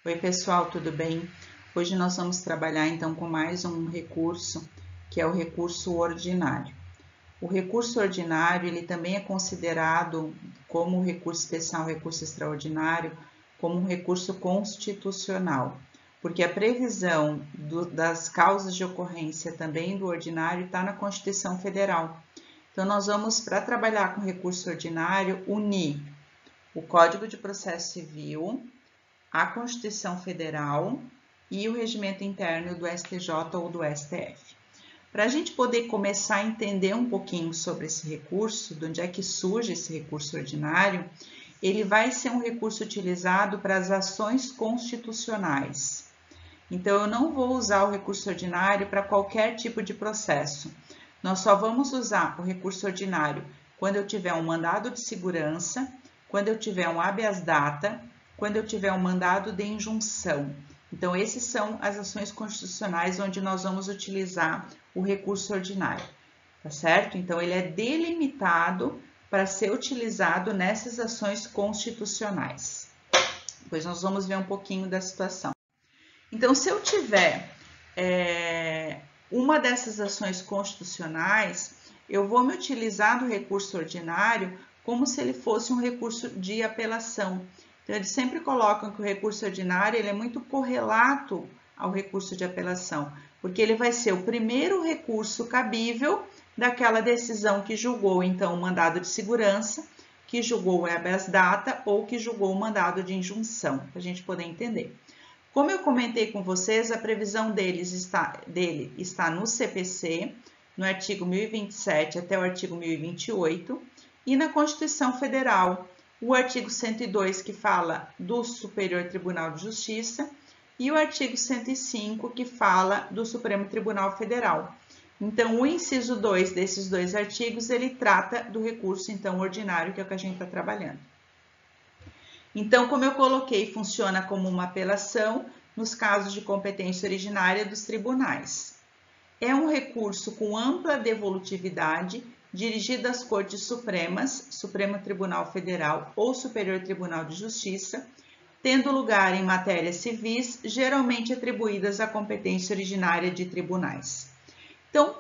Oi, pessoal, tudo bem? Hoje nós vamos trabalhar então com mais um recurso, que é o recurso ordinário. O recurso ordinário, ele também é considerado como recurso especial, recurso extraordinário, como um recurso constitucional, porque a previsão das causas de ocorrência também do ordinário está na Constituição Federal. Então, nós vamos, para trabalhar com recurso ordinário, unir o Código de Processo Civil, a Constituição Federal e o regimento interno do STJ ou do STF. Para a gente poder começar a entender um pouquinho sobre esse recurso, de onde é que surge esse recurso ordinário, ele vai ser um recurso utilizado para as ações constitucionais. Então, eu não vou usar o recurso ordinário para qualquer tipo de processo. Nós só vamos usar o recurso ordinário quando eu tiver um mandado de segurança, quando eu tiver um habeas data, quando eu tiver um mandado de injunção. Então, essas são as ações constitucionais onde nós vamos utilizar o recurso ordinário, tá certo? Então, ele é delimitado para ser utilizado nessas ações constitucionais. Depois nós vamos ver um pouquinho da situação. Então, se eu tiver uma dessas ações constitucionais, eu vou me utilizar do recurso ordinário como se ele fosse um recurso de apelação. Então, eles sempre colocam que o recurso ordinário ele é muito correlato ao recurso de apelação, porque ele vai ser o primeiro recurso cabível daquela decisão que julgou, então, o mandado de segurança, que julgou o habeas data ou que julgou o mandado de injunção, para a gente poder entender. Como eu comentei com vocês, a previsão dele está no CPC, no artigo 1027 até o artigo 1028, e na Constituição Federal, o artigo 102, que fala do Superior Tribunal de Justiça, e o artigo 105, que fala do Supremo Tribunal Federal. Então, o inciso 2 desses dois artigos, ele trata do recurso, então, ordinário, que é o que a gente está trabalhando. Então, como eu coloquei, funciona como uma apelação nos casos de competência originária dos tribunais. É um recurso com ampla devolutividade, dirigido às Cortes Supremas, Supremo Tribunal Federal ou Superior Tribunal de Justiça, tendo lugar em matérias civis, geralmente atribuídas à competência originária de tribunais. Então,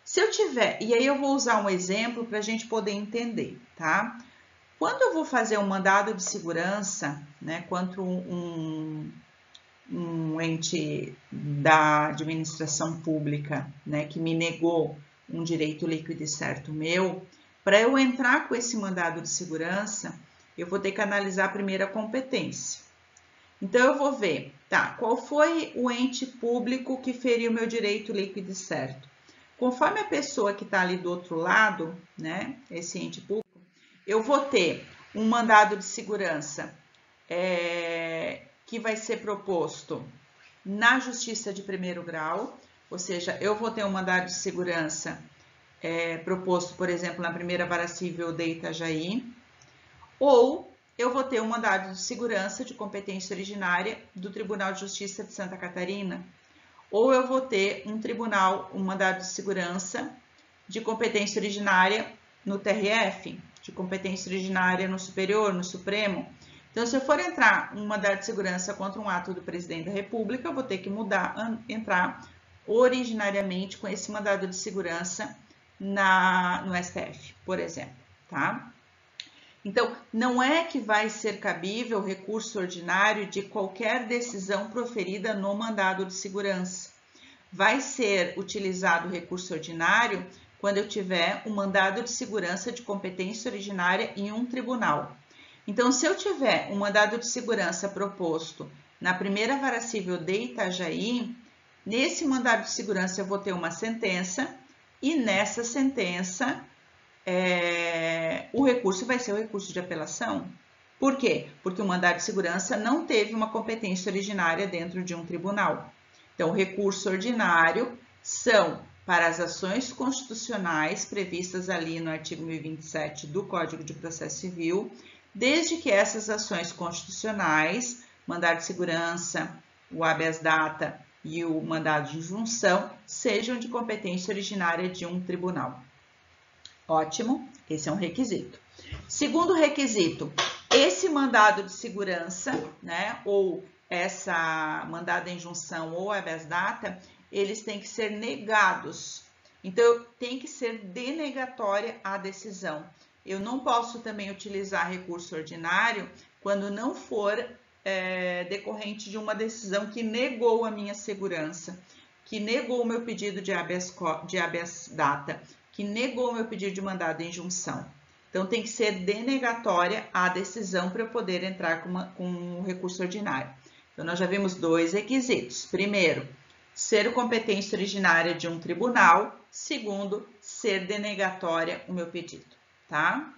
se eu tiver, e aí eu vou usar um exemplo para a gente poder entender, tá? Quando eu vou fazer um mandado de segurança, né, contra um ente da administração pública, né, que me negou um direito líquido e certo meu, para eu entrar com esse mandado de segurança, eu vou ter que analisar primeiro a competência. Então, eu vou ver, tá, qual foi o ente público que feriu meu direito líquido e certo? Conforme a pessoa que está ali do outro lado, né, esse ente público, eu vou ter um mandado de segurança que vai ser proposto na Justiça de Primeiro Grau, ou seja, eu vou ter um mandado de segurança proposto, por exemplo, na Primeira Vara Civil de Itajaí, ou eu vou ter um mandado de segurança de competência originária do Tribunal de Justiça de Santa Catarina, ou eu vou ter um mandado de segurança de competência originária no TRF, de competência originária no Superior, no Supremo. Então, se eu for entrar um mandado de segurança contra um ato do Presidente da República, eu vou ter que entrar originariamente com esse mandado de segurança no STF, por exemplo, tá? Então, não é que vai ser cabível o recurso ordinário de qualquer decisão proferida no mandado de segurança. Vai ser utilizado o recurso ordinário quando eu tiver um mandado de segurança de competência originária em um tribunal. Então, se eu tiver um mandado de segurança proposto na Primeira Vara Civil de Itajaí, nesse mandado de segurança eu vou ter uma sentença e nessa sentença o recurso vai ser o recurso de apelação. Por quê? Porque o mandado de segurança não teve uma competência originária dentro de um tribunal. Então, o recurso ordinário são para as ações constitucionais previstas ali no artigo 1027 do Código de Processo Civil, desde que essas ações constitucionais, mandado de segurança, o habeas data e o mandado de injunção, sejam de competência originária de um tribunal. Ótimo, esse é um requisito. Segundo requisito, esse mandado de segurança, né, ou essa mandado de injunção ou habeas data, eles têm que ser negados. Então, tem que ser denegatória a decisão. Eu não posso também utilizar recurso ordinário quando não for decorrente de uma decisão que negou a minha segurança, que negou o meu pedido de habeas data, que negou o meu pedido de mandado de injunção. Então, tem que ser denegatória a decisão para eu poder entrar com um recurso ordinário. Então, nós já vimos dois requisitos. Primeiro, ser competência originária de um tribunal. Segundo, ser denegatória o meu pedido, tá?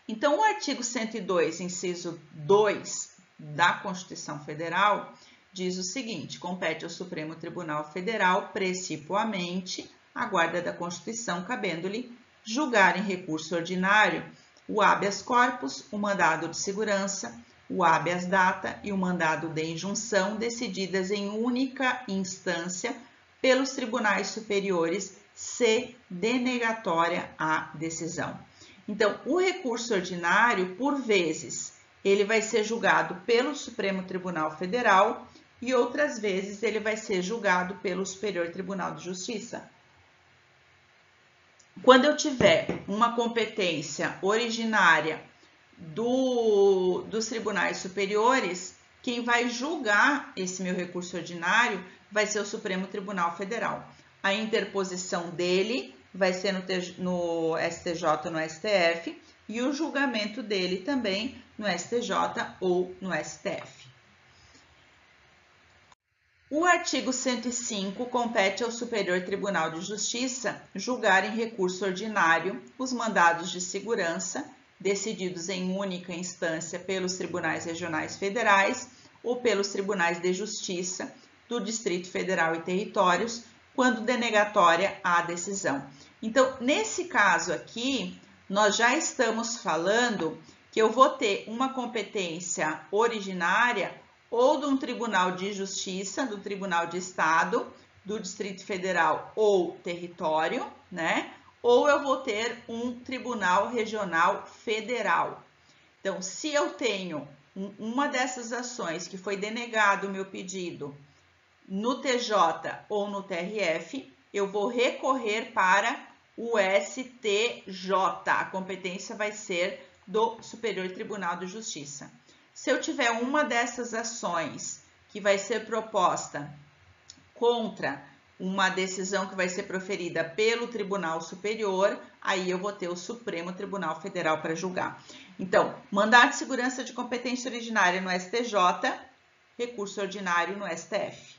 Então, o artigo 102, inciso 2 da Constituição Federal diz o seguinte: compete ao Supremo Tribunal Federal, precipuamente, a guarda da Constituição, cabendo-lhe julgar em recurso ordinário o habeas corpus, o mandado de segurança, o habeas data e o mandado de injunção, decididas em única instância pelos tribunais superiores, se denegatória a decisão. Então, o recurso ordinário, por vezes, ele vai ser julgado pelo Supremo Tribunal Federal e outras vezes ele vai ser julgado pelo Superior Tribunal de Justiça. Quando eu tiver uma competência originária dos tribunais superiores, quem vai julgar esse meu recurso ordinário vai ser o Supremo Tribunal Federal. A interposição dele vai ser no STJ, no STF, e o julgamento dele também no STJ ou no STF. O artigo 105 compete ao Superior Tribunal de Justiça julgar em recurso ordinário os mandados de segurança decididos em única instância pelos tribunais regionais federais ou pelos tribunais de justiça do Distrito Federal e Territórios, quando denegatória a decisão. Então, nesse caso aqui, nós já estamos falando que eu vou ter uma competência originária ou de um tribunal de justiça, do tribunal de estado, do Distrito Federal ou território, né? Ou eu vou ter um tribunal regional federal. Então, se eu tenho uma dessas ações que foi denegado o meu pedido no TJ ou no TRF, eu vou recorrer para o STJ. A competência vai ser do Superior Tribunal de Justiça. Se eu tiver uma dessas ações que vai ser proposta contra uma decisão que vai ser proferida pelo Tribunal Superior, aí eu vou ter o Supremo Tribunal Federal para julgar. Então, mandado de segurança de competência originária no STJ, recurso ordinário no STF.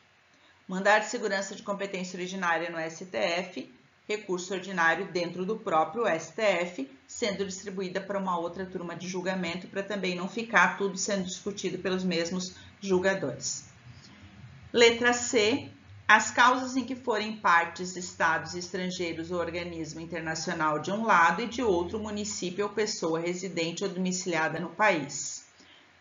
Mandado de segurança de competência originária no STF, recurso ordinário dentro do próprio STF, sendo distribuída para uma outra turma de julgamento, para também não ficar tudo sendo discutido pelos mesmos julgadores. Letra C. As causas em que forem partes estados, estrangeiros ou organismo internacional de um lado e de outro município ou pessoa residente ou domiciliada no país.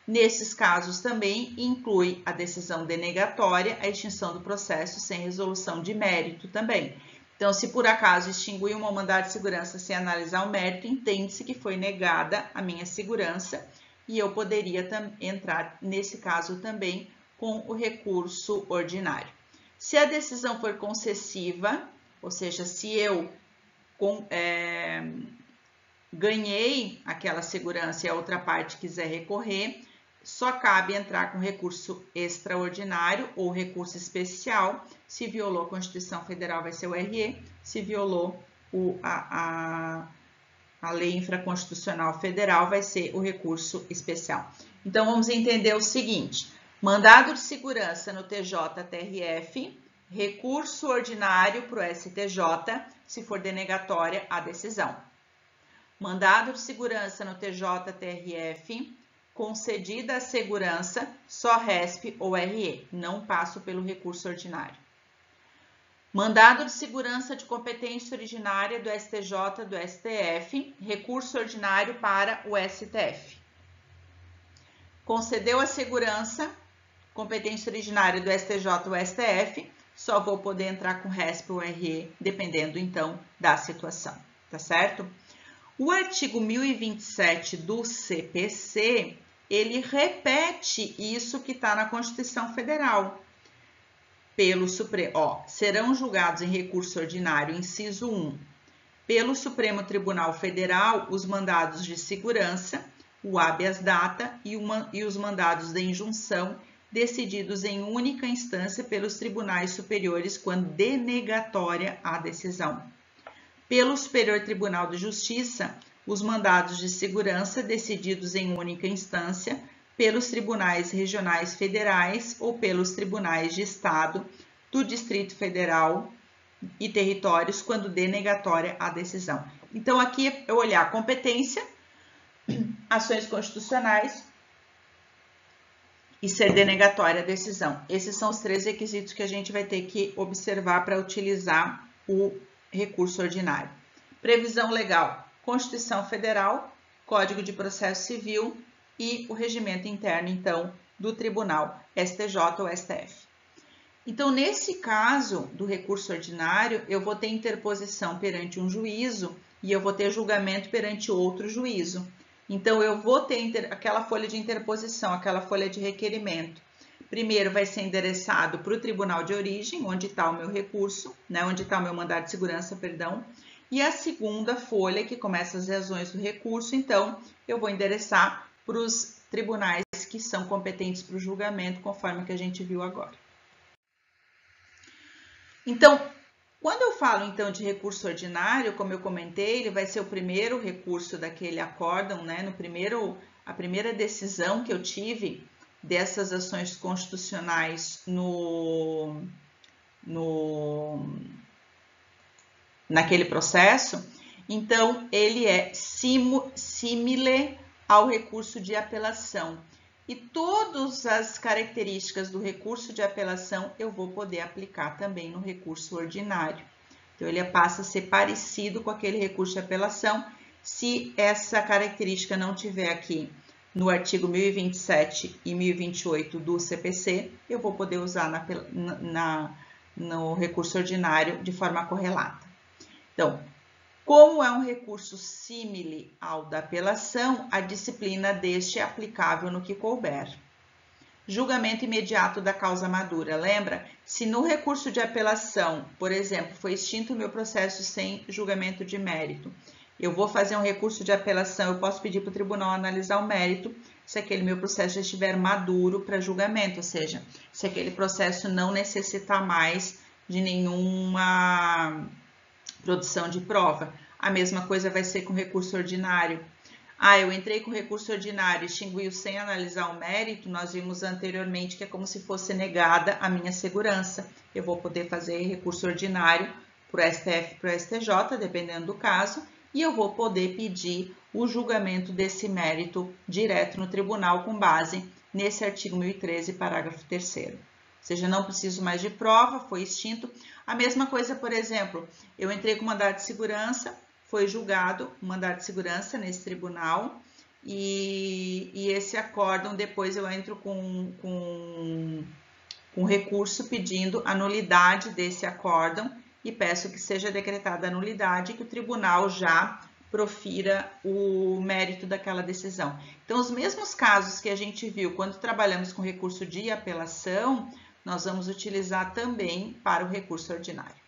Nesses casos também inclui a decisão denegatória, a extinção do processo sem resolução de mérito também. Então, se por acaso extinguir uma mandado de segurança sem analisar o mérito, entende-se que foi negada a minha segurança e eu poderia entrar nesse caso também com o recurso ordinário. Se a decisão for concessiva, ou seja, se eu ganhei aquela segurança e a outra parte quiser recorrer, só cabe entrar com recurso extraordinário ou recurso especial. Se violou a Constituição Federal, vai ser o RE. Se violou a lei infraconstitucional federal, vai ser o recurso especial. Então, vamos entender o seguinte: mandado de segurança no TJ-TRF, recurso ordinário para o STJ, se for denegatória a decisão. Mandado de segurança no TJ-TRF, concedida a segurança, só RESP ou RE, não passo pelo recurso ordinário. Mandado de segurança de competência originária do STJ, do STF, recurso ordinário para o STF. Concedeu a segurança, competência originária do STJ ou STF, só vou poder entrar com RESP ou RE, dependendo então da situação, tá certo? O artigo 1027 do CPC, ele repete isso que está na Constituição Federal. Pelo Supremo, serão julgados em recurso ordinário, inciso 1, pelo Supremo Tribunal Federal, os mandados de segurança, o habeas data e os mandados de injunção, decididos em única instância pelos tribunais superiores quando denegatória a decisão. Pelo Superior Tribunal de Justiça, os mandados de segurança decididos em única instância pelos tribunais regionais federais ou pelos tribunais de Estado do Distrito Federal e territórios quando denegatória a decisão. Então, aqui eu olhar competência, ações constitucionais e ser denegatória a decisão. Esses são os 3 requisitos que a gente vai ter que observar para utilizar o recurso ordinário. Previsão legal, Constituição Federal, Código de Processo Civil e o regimento interno, então, do Tribunal, STJ ou STF. Então, nesse caso do recurso ordinário, eu vou ter interposição perante um juízo e eu vou ter julgamento perante outro juízo. Então, eu vou ter aquela folha de interposição, aquela folha de requerimento. Primeiro vai ser endereçado para o tribunal de origem, onde está o meu recurso, né, onde está o meu mandado de segurança, perdão. E a segunda folha, que começa as razões do recurso, então, eu vou endereçar para os tribunais que são competentes para o julgamento, conforme que a gente viu agora. Então, quando eu falo então de recurso ordinário, como eu comentei, ele vai ser o primeiro recurso daquele acórdão, né? A primeira decisão que eu tive dessas ações constitucionais naquele processo. Então, ele é simile ao recurso de apelação. E todas as características do recurso de apelação eu vou poder aplicar também no recurso ordinário. Então, ele passa a ser parecido com aquele recurso de apelação. Se essa característica não tiver aqui no artigo 1027 e 1028 do CPC, eu vou poder usar no recurso ordinário de forma correlata. Então, como é um recurso símile ao da apelação, a disciplina deste é aplicável no que couber. Julgamento imediato da causa madura. Lembra? Se no recurso de apelação, por exemplo, foi extinto o meu processo sem julgamento de mérito, eu vou fazer um recurso de apelação, eu posso pedir para o tribunal analisar o mérito se aquele meu processo já estiver maduro para julgamento, ou seja, se aquele processo não necessitar mais de nenhuma produção de prova. A mesma coisa vai ser com recurso ordinário. Eu entrei com recurso ordinário e extinguiu sem analisar o mérito, nós vimos anteriormente que é como se fosse negada a minha segurança. Eu vou poder fazer recurso ordinário para o STF e para o STJ, dependendo do caso, e eu vou poder pedir o julgamento desse mérito direto no tribunal com base nesse artigo 1013, parágrafo 3º. Ou seja, não preciso mais de prova, foi extinto. A mesma coisa, por exemplo, eu entrei com mandado de segurança, foi julgado o mandado de segurança nesse tribunal e esse acórdão, depois eu entro com recurso pedindo a nulidade desse acórdão e peço que seja decretada a nulidade e que o tribunal já profira o mérito daquela decisão. Então, os mesmos casos que a gente viu quando trabalhamos com recurso de apelação, nós vamos utilizar também para o recurso ordinário.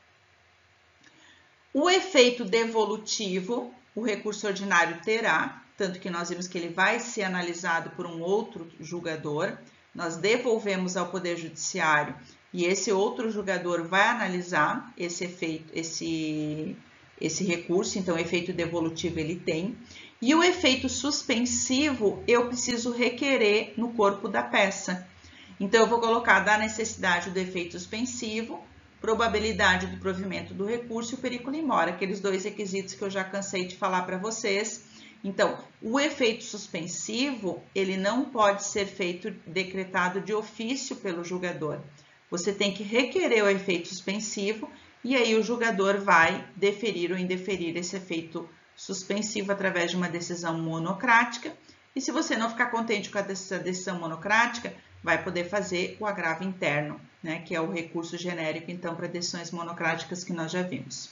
O efeito devolutivo, o recurso ordinário terá, tanto que nós vimos que ele vai ser analisado por um outro julgador, nós devolvemos ao Poder Judiciário e esse outro julgador vai analisar esse efeito, esse recurso, então o efeito devolutivo ele tem. E o efeito suspensivo eu preciso requerer no corpo da peça. Então, eu vou colocar da necessidade do efeito suspensivo, probabilidade do provimento do recurso e o periculo in mora, aqueles 2 requisitos que eu já cansei de falar para vocês. Então, o efeito suspensivo, ele não pode ser decretado de ofício pelo julgador. Você tem que requerer o efeito suspensivo e aí o julgador vai deferir ou indeferir esse efeito suspensivo através de uma decisão monocrática. E se você não ficar contente com essa decisão monocrática, vai poder fazer o agravo interno, né, que é o recurso genérico, então, para decisões monocráticas que nós já vimos.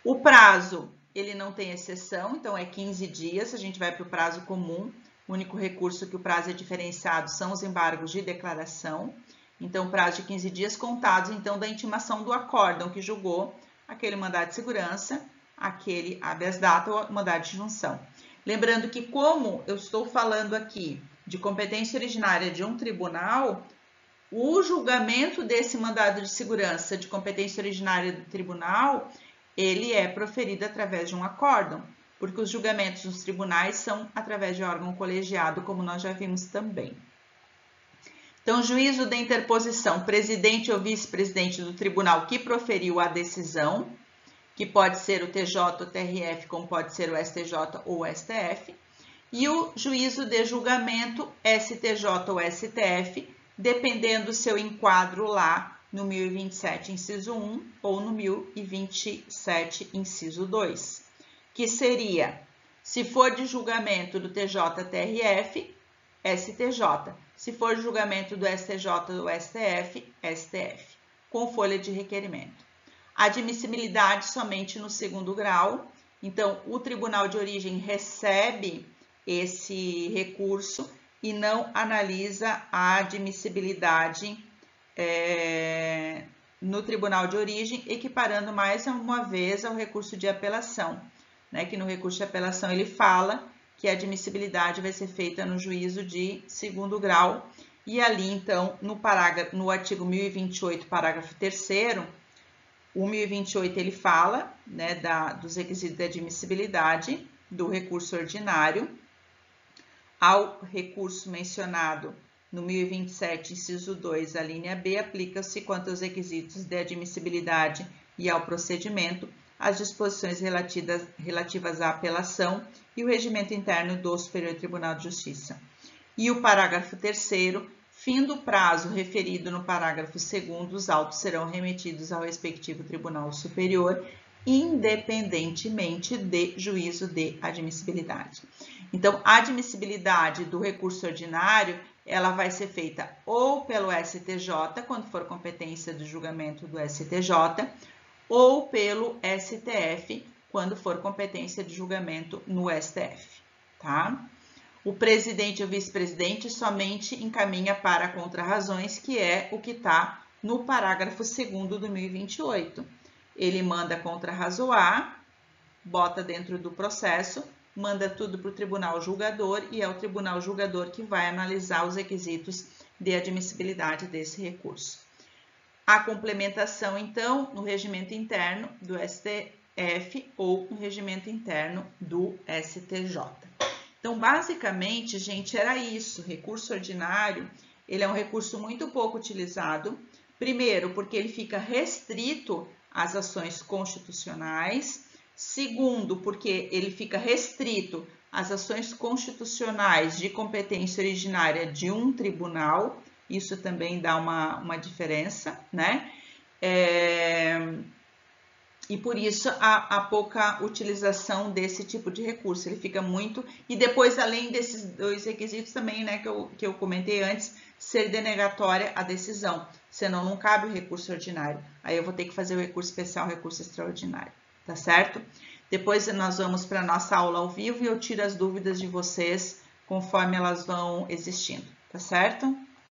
O prazo, ele não tem exceção, então é 15 dias, a gente vai para o prazo comum, O único recurso que o prazo é diferenciado são os embargos de declaração. Então, prazo de 15 dias contados, então, da intimação do acórdão que julgou aquele mandado de segurança, aquele habeas data ou mandado de junção. Lembrando que, como eu estou falando aqui de competência originária de um tribunal, o julgamento desse mandado de segurança de competência originária do tribunal, ele é proferido através de um acórdão, porque os julgamentos nos tribunais são através de órgão colegiado, como nós já vimos também. Então, juízo de interposição, presidente ou vice-presidente do tribunal que proferiu a decisão, que pode ser o TJ ou TRF, como pode ser o STJ ou o STF, e o juízo de julgamento, STJ ou STF, dependendo do seu enquadro lá no 1027, inciso 1, ou no 1027, inciso 2, que seria, se for de julgamento do TJ-TRF, STJ, se for de julgamento do STJ ou STF, STF, com folha de requerimento. Admissibilidade somente no segundo grau, então o tribunal de origem recebe esse recurso e não analisa a admissibilidade no tribunal de origem, equiparando mais uma vez ao recurso de apelação, né? Que no recurso de apelação ele fala que a admissibilidade vai ser feita no juízo de segundo grau, e ali então no artigo 1028, parágrafo 3º, o 1028 ele fala, né, dos requisitos de admissibilidade do recurso ordinário. Ao recurso mencionado no 1027, inciso 2, a linha B, aplica-se quanto aos requisitos de admissibilidade e ao procedimento, as disposições relativas à apelação e o regimento interno do Superior Tribunal de Justiça. E o parágrafo 3º, fim do prazo referido no parágrafo 2º, os autos serão remetidos ao respectivo Tribunal Superior, independentemente de juízo de admissibilidade. Então, a admissibilidade do recurso ordinário, ela vai ser feita ou pelo STJ, quando for competência do julgamento do STJ, ou pelo STF, quando for competência de julgamento no STF, tá? O presidente ou vice-presidente somente encaminha para contrarrazões, que é o que está no parágrafo 2º do 1028. Ele manda contrarrazoar, bota dentro do processo, manda tudo para o tribunal julgador e é o tribunal julgador que vai analisar os requisitos de admissibilidade desse recurso. A complementação, então, no regimento interno do STF ou no regimento interno do STJ. Então, basicamente, gente, era isso. Recurso ordinário, ele é um recurso muito pouco utilizado. Primeiro, porque ele fica restrito às ações constitucionais. Segundo, porque ele fica restrito às ações constitucionais de competência originária de um tribunal. Isso também dá uma diferença, né? E por isso a pouca utilização desse tipo de recurso. Ele fica muito... E depois, além desses dois requisitos também, né, que eu comentei antes, ser denegatória a decisão. Senão não cabe o recurso ordinário. Aí eu vou ter que fazer o recurso especial, o recurso extraordinário. Tá certo? Depois nós vamos para a nossa aula ao vivo e eu tiro as dúvidas de vocês conforme elas vão existindo. Tá certo?